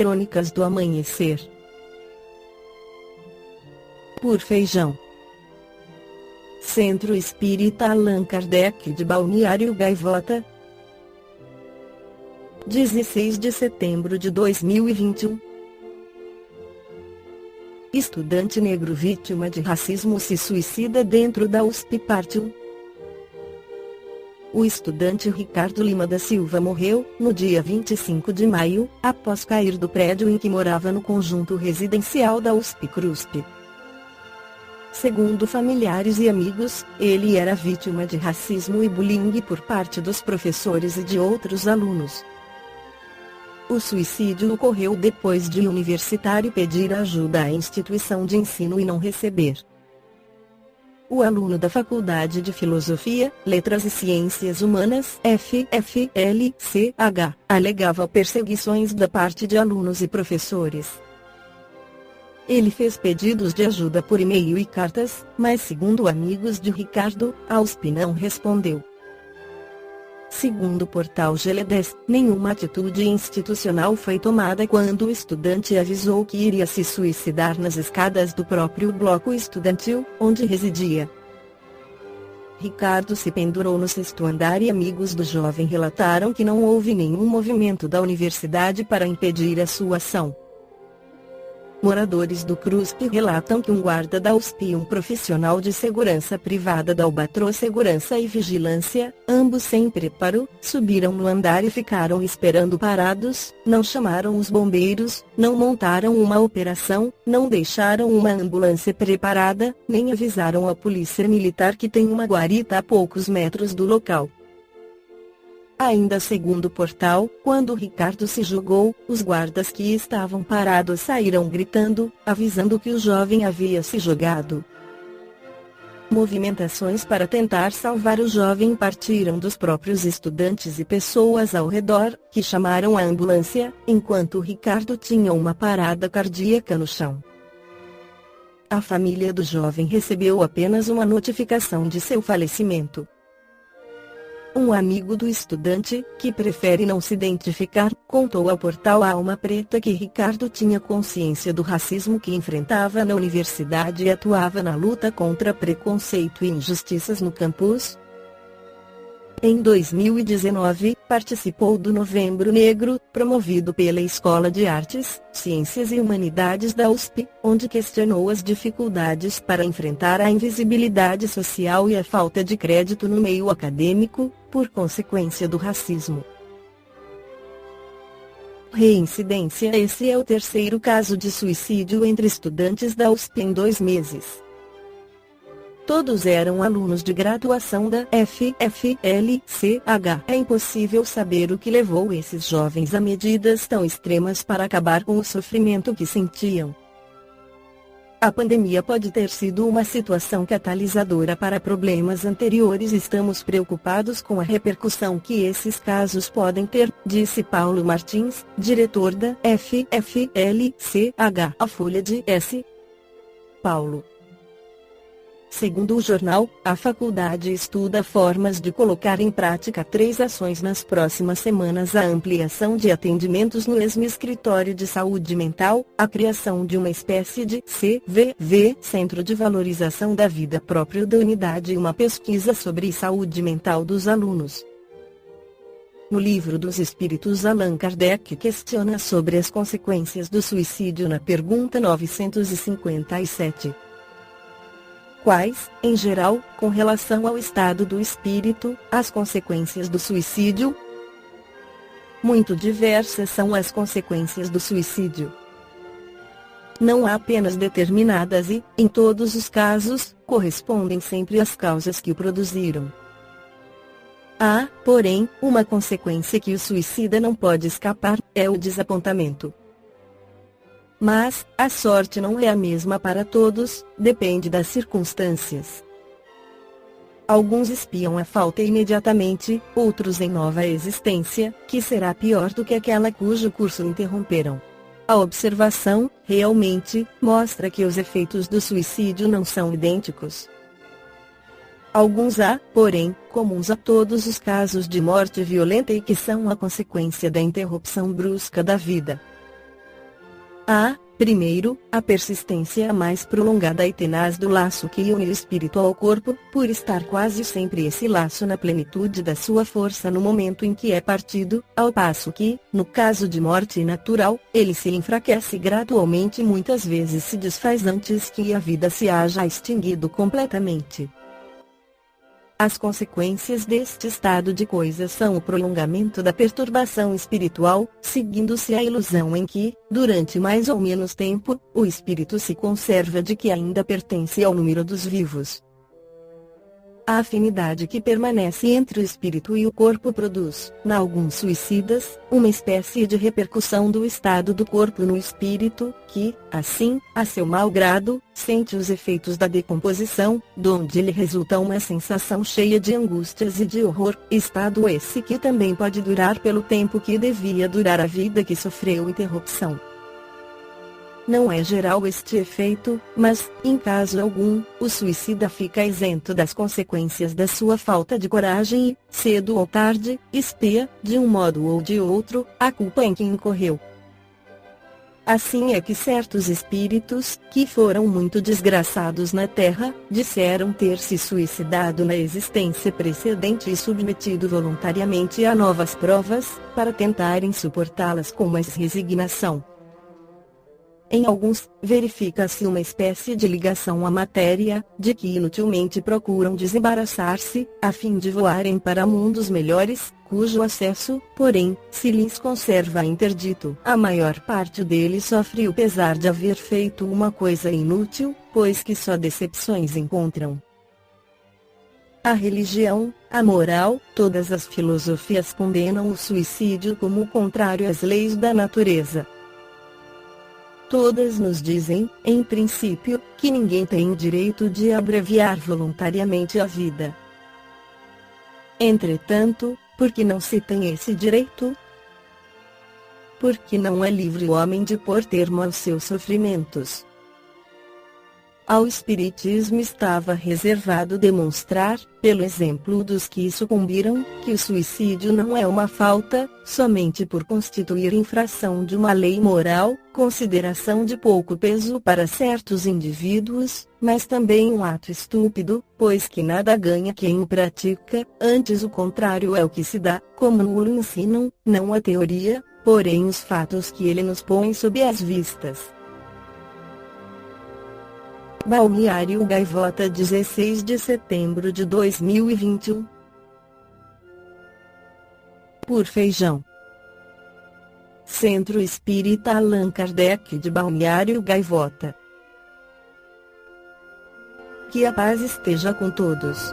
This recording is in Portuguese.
Crônicas do Amanhecer. Por Feijão. Centro Espírita Allan Kardec de Balneário Gaivota. 16 de setembro de 2021. Estudante negro vítima de racismo se suicida dentro da USP. Parte 1. O estudante Ricardo Lima da Silva morreu, no dia 25 de maio, após cair do prédio em que morava no conjunto residencial da USP-CRUSP. Segundo familiares e amigos, ele era vítima de racismo e bullying por parte dos professores e de outros alunos. O suicídio ocorreu depois de um universitário pedir ajuda à instituição de ensino e não receber. O aluno da Faculdade de Filosofia, Letras e Ciências Humanas (FFLCH) alegava perseguições da parte de alunos e professores. Ele fez pedidos de ajuda por e-mail e cartas, mas segundo amigos de Ricardo, a USP não respondeu. Segundo o portal GL10, nenhuma atitude institucional foi tomada quando o estudante avisou que iria se suicidar nas escadas do próprio bloco estudantil, onde residia. Ricardo se pendurou no 6º andar e amigos do jovem relataram que não houve nenhum movimento da universidade para impedir a sua ação. Moradores do CRUSP relatam que um guarda da USP e um profissional de segurança privada da Albatros Segurança e Vigilância, ambos sem preparo, subiram no andar e ficaram esperando parados, não chamaram os bombeiros, não montaram uma operação, não deixaram uma ambulância preparada, nem avisaram a polícia militar que tem uma guarita a poucos metros do local. Ainda segundo o portal, quando Ricardo se jogou, os guardas que estavam parados saíram gritando, avisando que o jovem havia se jogado. Movimentações para tentar salvar o jovem partiram dos próprios estudantes e pessoas ao redor, que chamaram a ambulância, enquanto Ricardo tinha uma parada cardíaca no chão. A família do jovem recebeu apenas uma notificação de seu falecimento. Um amigo do estudante, que prefere não se identificar, contou ao portal Alma Preta que Ricardo tinha consciência do racismo que enfrentava na universidade e atuava na luta contra preconceito e injustiças no campus. Em 2019, participou do Novembro Negro, promovido pela Escola de Artes, Ciências e Humanidades da USP, onde questionou as dificuldades para enfrentar a invisibilidade social e a falta de crédito no meio acadêmico, por consequência do racismo. Reincidência. Esse é o 3º caso de suicídio entre estudantes da USP em 2 meses. Todos eram alunos de graduação da FFLCH. É impossível saber o que levou esses jovens a medidas tão extremas para acabar com o sofrimento que sentiam. A pandemia pode ter sido uma situação catalisadora para problemas anteriores. Estamos preocupados com a repercussão que esses casos podem ter, disse Paulo Martins, diretor da FFLCH. A Folha de S. Paulo. Segundo o jornal, a faculdade estuda formas de colocar em prática 3 ações nas próximas semanas: a ampliação de atendimentos no mesmo escritório de saúde mental, a criação de uma espécie de CVV, Centro de Valorização da Vida próprio da unidade, e uma pesquisa sobre saúde mental dos alunos. No Livro dos Espíritos, Allan Kardec questiona sobre as consequências do suicídio na pergunta 957. Quais, em geral, com relação ao estado do espírito, as consequências do suicídio? Muito diversas são as consequências do suicídio. Não há apenas determinadas e, em todos os casos, correspondem sempre às causas que o produziram. Há, porém, uma consequência que o suicida não pode escapar, é o desapontamento. Mas, a sorte não é a mesma para todos, depende das circunstâncias. Alguns espiam a falta imediatamente, outros em nova existência, que será pior do que aquela cujo curso interromperam. A observação, realmente, mostra que os efeitos do suicídio não são idênticos. Alguns há, porém, comuns a todos os casos de morte violenta e que são a consequência da interrupção brusca da vida. Primeiro, a persistência mais prolongada e tenaz do laço que une o espírito ao corpo, por estar quase sempre esse laço na plenitude da sua força no momento em que é partido, ao passo que, no caso de morte natural, ele se enfraquece gradualmente e muitas vezes se desfaz antes que a vida se haja extinguido completamente. As consequências deste estado de coisas são o prolongamento da perturbação espiritual, seguindo-se a ilusão em que, durante mais ou menos tempo, o espírito se conserva de que ainda pertence ao número dos vivos. A afinidade que permanece entre o espírito e o corpo produz, em alguns suicidas, uma espécie de repercussão do estado do corpo no espírito, que, assim, a seu mau grado, sente os efeitos da decomposição, donde lhe resulta uma sensação cheia de angústias e de horror, estado esse que também pode durar pelo tempo que devia durar a vida que sofreu interrupção. Não é geral este efeito, mas, em caso algum, o suicida fica isento das consequências da sua falta de coragem e, cedo ou tarde, expia, de um modo ou de outro, a culpa em que incorreu. Assim é que certos espíritos, que foram muito desgraçados na Terra, disseram ter se suicidado na existência precedente e submetido voluntariamente a novas provas, para tentarem suportá-las com mais resignação. Em alguns, verifica-se uma espécie de ligação à matéria, de que inutilmente procuram desembaraçar-se, a fim de voarem para mundos melhores, cujo acesso, porém, se lhes conserva interdito. A maior parte deles sofre o pesar de haver feito uma coisa inútil, pois que só decepções encontram. A religião, a moral, todas as filosofias condenam o suicídio como contrário às leis da natureza. Todas nos dizem, em princípio, que ninguém tem o direito de abreviar voluntariamente a vida. Entretanto, por que não se tem esse direito? Porque não é livre o homem de pôr termo aos seus sofrimentos. Ao Espiritismo estava reservado demonstrar, pelo exemplo dos que sucumbiram, que o suicídio não é uma falta, somente por constituir infração de uma lei moral, consideração de pouco peso para certos indivíduos, mas também um ato estúpido, pois que nada ganha quem o pratica, antes o contrário é o que se dá, como nos ensinam, não a teoria, porém os fatos que ele nos põe sob as vistas. Balneário Gaivota, 16 de setembro de 2021. Por Feijão. Centro Espírita Allan Kardec de Balneário Gaivota. Que a paz esteja com todos.